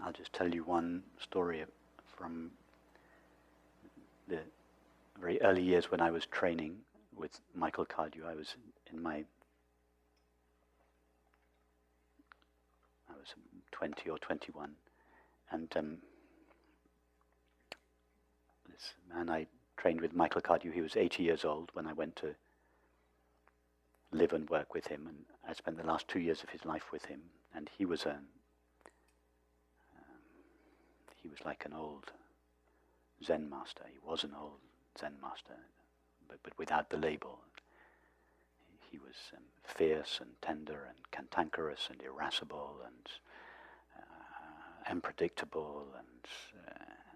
I'll just tell you one story from the very early years when I was training with Michael Cardew. I was 20 or 21, and this man I trained with, Michael Cardew, he was 80 years old when I went to live and work with him, and I spent the last 2 years of his life with him, and he was like an old Zen master. He was an old Zen master, but without the label. He was fierce and tender and cantankerous and irascible and unpredictable, and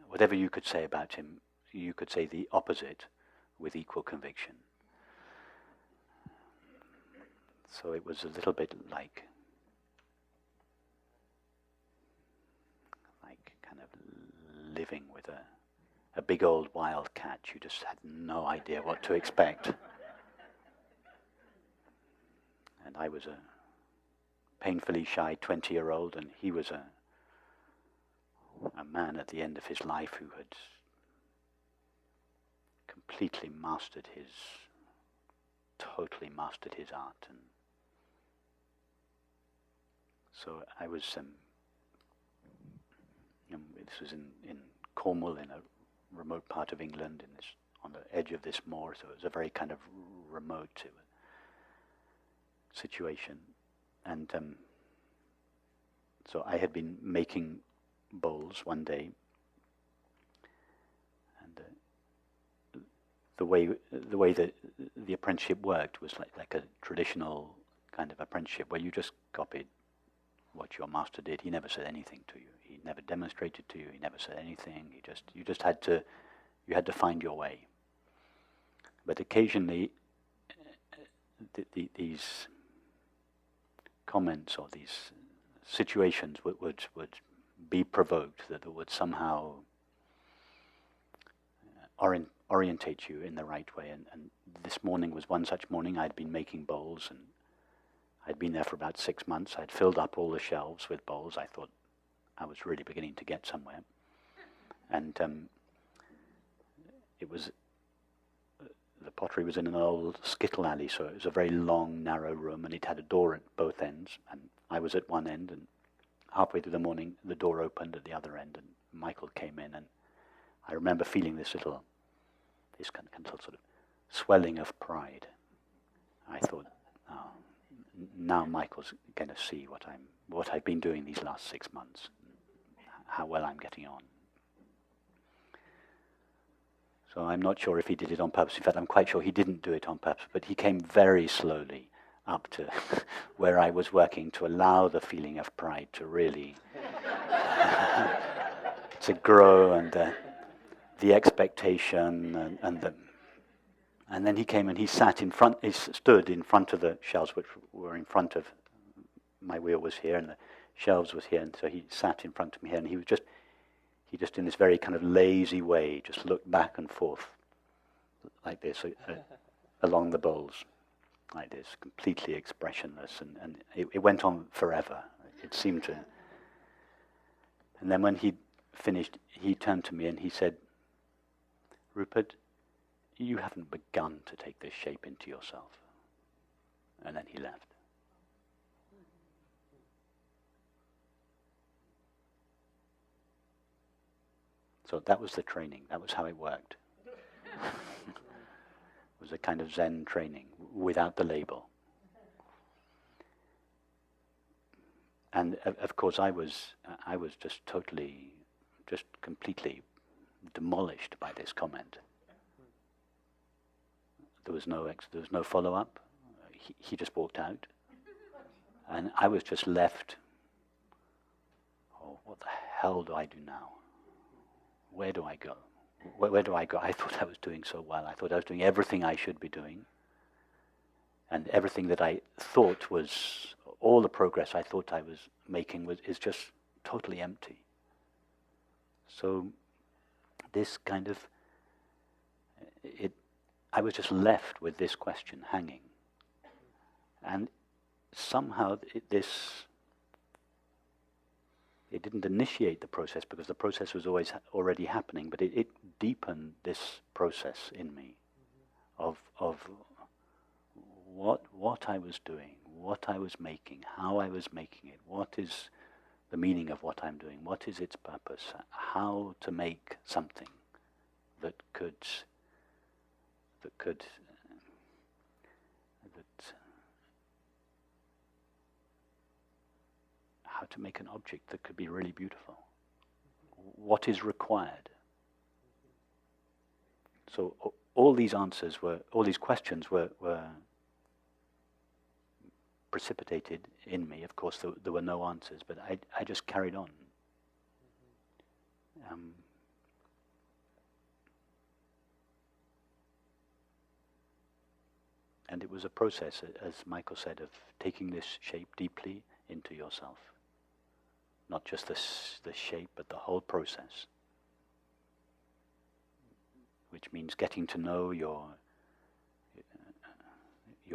whatever you could say about him, you could say the opposite with equal conviction. So it was a little bit like kind of living with a big old wild cat. You just had no idea what to expect. And I was a painfully shy 20-year-old, and he was a man at the end of his life who had totally mastered his art. And so I was, this was in Cornwall, in a remote part of England, on the edge of this moor, so it was a very kind of remote situation. And so I had been making bowls one day, and the way that the apprenticeship worked was like a traditional kind of apprenticeship where you just copied what your master did. He never said anything to you. He never demonstrated to you. He never said anything. You just had to find your way. But occasionally, these comments or these situations would be provoked that would somehow orientate you in the right way. And this morning was one such morning. I'd been making bowls, and I'd been there for about 6 months. I'd filled up all the shelves with bowls. I thought I was really beginning to get somewhere. And the pottery was in an old skittle alley, so it was a very long, narrow room, and it had a door at both ends, and I was at one end, and halfway through the morning, the door opened at the other end, and Michael came in, and I remember feeling this kind of sort of swelling of pride. I thought, oh, now Michael's going to see what I've been doing these last 6 months, how well I'm getting on. So I'm not sure if he did it on purpose. In fact, I'm quite sure he didn't do it on purpose, but he came very slowly up to where I was working to allow the feeling of pride to really to grow, and the expectation, and then he came and he stood in front of the shelves, which were in front of, my wheel was here and the shelves was here, and so he sat in front of me here, and he just in this very kind of lazy way just looked back and forth like this along the bowls, like this, completely expressionless, and it went on forever. It seemed to. And then when he finished, he turned to me and he said, "Rupert, you haven't begun to take this shape into yourself." And then he left. So that was the training. That was how it worked. It was a kind of Zen training without the label. And of course, I was just completely demolished by this comment. There was no follow-up. He just walked out, and I was just left. Oh, what the hell do I do now? Where do I go? Where do I go? I thought I was doing so well. I thought I was doing everything I should be doing. And everything that I thought was, all the progress I thought I was making is just totally empty. So this kind of, I was just left with this question hanging. And somehow this it didn't initiate the process because the process was always already happening, but it deepened this process in me of what I was doing, what I was making, how I was making it, what is the meaning of what I'm doing, what is its purpose, how to make something that how to make an object that could be really beautiful. What is required? So all these questions were precipitated in me. Of course, there were no answers, but I just carried on. And it was a process, as Michael said, of taking this shape deeply into yourself. Not just the shape, but the whole process. Which means getting to know your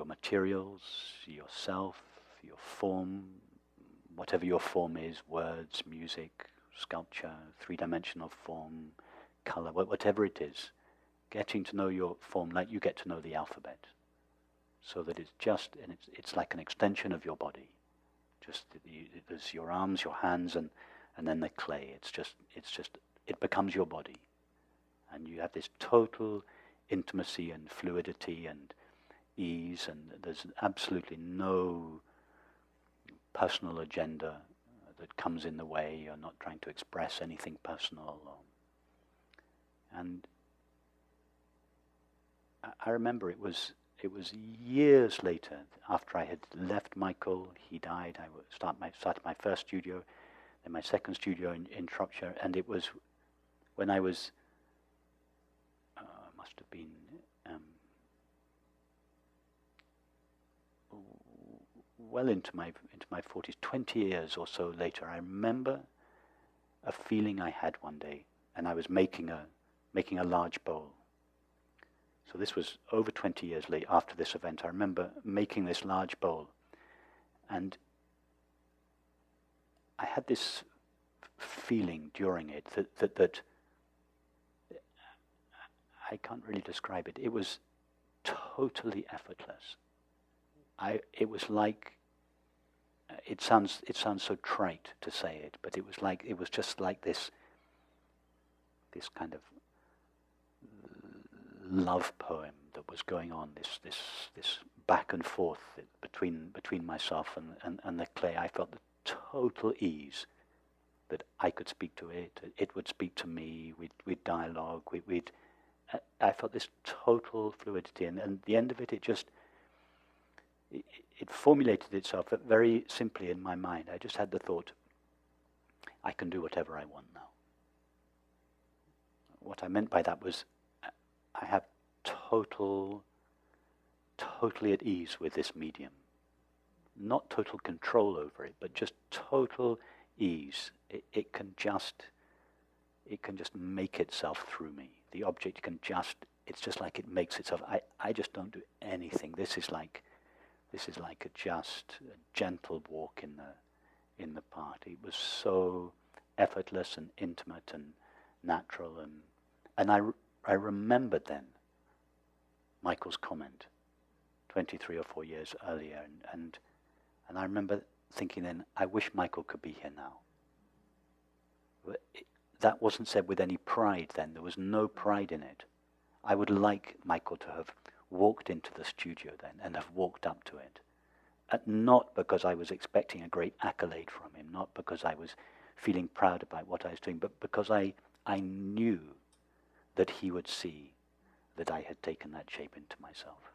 materials, yourself, your form, whatever your form is, words, music, sculpture, three-dimensional form, color, whatever it is. Getting to know your form like you get to know the alphabet. So that it's like an extension of your body. There's your arms, your hands, and then the clay. It becomes your body. And you have this total intimacy and fluidity and ease, and there's absolutely no personal agenda that comes in the way. You're not trying to express anything personal. And I remember it was years later, after I had left Michael, he died, I started my first studio, then my second studio in Shropshire, and it was when I was, must have been well into my 40s, 20 years or so later. I remember a feeling I had one day, and I was making a large bowl. So this was over 20 years late after this event. I remember making this large bowl, and I had this feeling during it that I can't really describe it. It was totally effortless. It was like, it sounds so trite to say it, but it was just like this kind of love poem that was going on, this back and forth between myself and the clay. I felt the total ease that I could speak to it, it would speak to me, we'd dialogue, I felt this total fluidity, and at the end of it, it formulated itself very simply in my mind. I just had the thought, I can do whatever I want now. What I meant by that was, I have totally at ease with this medium. Not total control over it, but just total ease. It can just make itself through me. The object it's just like it makes itself. I just don't do anything. This is like just a gentle walk in the path. It was so effortless and intimate and natural, and I remembered then Michael's comment 23 or 4 years earlier, and I remember thinking then, I wish Michael could be here now. But that wasn't said with any pride then. There was no pride in it. I would like Michael to have walked into the studio then and have walked up to it. Not because I was expecting a great accolade from him, not because I was feeling proud about what I was doing, but because I knew that he would see that I had taken that shape into myself.